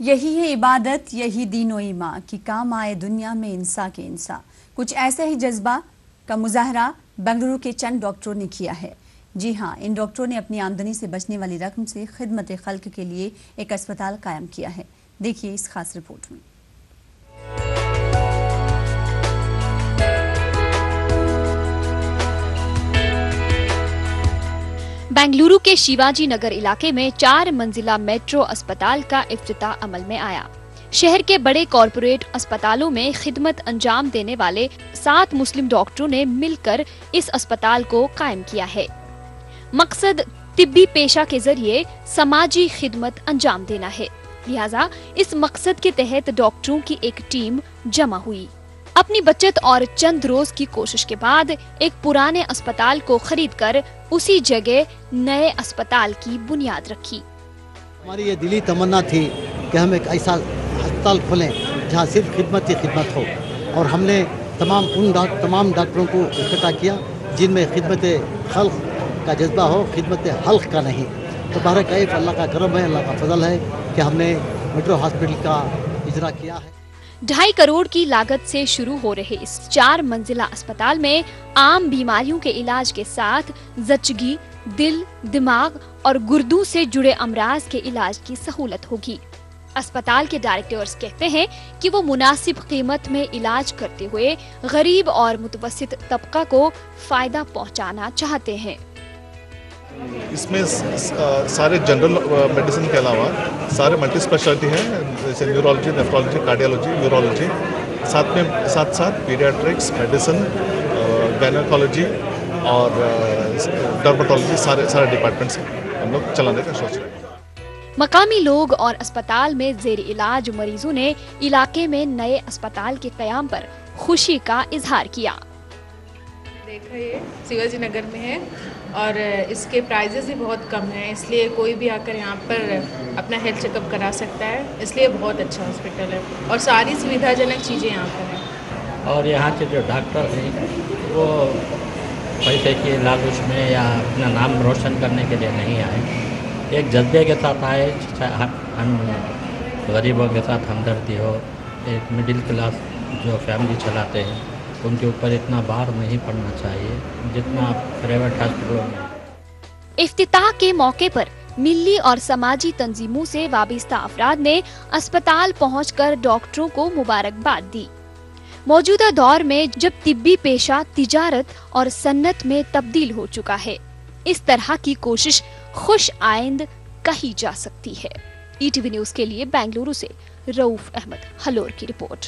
یہی ہے عبادت، یہی دین و ایمان کہ کام آئے دنیا میں انسان کے انسان۔ کچھ ایسے ہی جذبہ کا مظاہرہ بنگلورو کے چند ڈاکٹروں نے کیا ہے۔ جی ہاں، ان ڈاکٹروں نے اپنی آمدنی سے بچنے والی رقم سے خدمت خلق کے لیے ایک اسپتال قائم کیا ہے۔ دیکھیے اس خاص رپورٹ میں۔ بنگلورو کے شیواجی نگر علاقے میں 4 منزلہ میٹرو اسپتال کا افتتاح عمل میں آیا۔ شہر کے بڑے کارپوریٹ اسپتالوں میں خدمت انجام دینے والے 7 مسلم ڈاکٹروں نے مل کر اس اسپتال کو قائم کیا ہے۔ مقصد طبی پیشہ کے ذریعے سماجی خدمت انجام دینا ہے، لہذا اس مقصد کے تحت ڈاکٹروں کی ایک ٹیم جمع ہوئی۔ اپنی بچت اور چند روز کی کوشش کے بعد ایک پرانے اسپتال کو خرید کر اسی جگہ نئے اسپتال کی بنیاد رکھی۔ ہماری یہ دلی تمنا تھی کہ ہم ایک ایسا اسپتال کھولیں جہاں صرف خدمت ہی خدمت ہو، اور ہم نے تمام ڈاکٹروں کو اکٹھا کیا جن میں خدمت خلق کا جذبہ ہو، خدمت حلق کا نہیں۔ تو بہرکیف اللہ کا کرم ہے، اللہ کا فضل ہے کہ ہم نے میٹرو ہاسپٹل کا اجرا کیا ہے۔ 2.5 کروڑ کی لاگت سے شروع ہو رہے اس 4 منزلہ اسپتال میں عام بیماریوں کے علاج کے ساتھ زچگی، دل، دماغ اور گردوں سے جڑے امراض کے علاج کی سہولت ہوگی۔ اسپتال کے ڈائریکٹرز کہتے ہیں کہ وہ مناسب قیمت میں علاج کرتے ہوئے غریب اور متوسط طبقہ کو فائدہ پہنچانا چاہتے ہیں۔ اس میں سارے جنرل میڈیسن کے علاوہ سارے ملٹی اسپیشلٹی ہیں، جیسے نیورولوجی، نیفرولوجی، کارڈیالوجی، یورولوجی، ساتھ پیڈیاٹرکس، میڈیسن، گائنیکالوجی اور ڈرماٹولوجی، سارے ڈپارٹمنٹس ہم لوگ چلانے کا سوچ رہے ہیں۔ مقامی لوگ اور اسپتال میں زیر علاج مریضوں نے علاقے میں نئے اسپتال کے قیام پر خوشی کا اظہار کیا۔ دیکھا یہ شیواجی نگر میں ہے اور اس کے پرائزز بھی بہت کم ہیں، اس لیے کوئی بھی آ کر یہاں پر اپنا ہیلتھ چیک اپ کرا سکتا ہے، اس لیے بہت اچھا ہاسپٹل ہے اور ساری سویدھا جنک چیزیں یہاں پر ہیں۔ اور یہاں کے جو ڈاکٹر ہیں وہ پیسے کی لالچ میں یا اپنا نام روشن کرنے کے لیے نہیں آئے، ایک جذبے کے ساتھ آئے۔ ہم غریبوں کے ساتھ ہمدردی ہو، ایک مڈل کلاس جو فیملی چلاتے ہیں ان کے اوپر اتنا بار نہیں پڑنا چاہیے جتنا پرائیویٹ ہاسپٹلوں میں۔ افتتاح کے موقع پر ملی اور سماجی تنظیموں سے وابستہ افراد نے اسپتال پہنچ کر ڈاکٹروں کو مبارکباد دی۔ موجودہ دور میں جب طبی پیشہ تجارت اور صنعت میں تبدیل ہو چکا ہے، اس طرح کی کوشش خوش آئند کہی جا سکتی ہے۔ ETV نیوز کے لیے بنگلورو سے رؤف احمد ہلور کی رپورٹ۔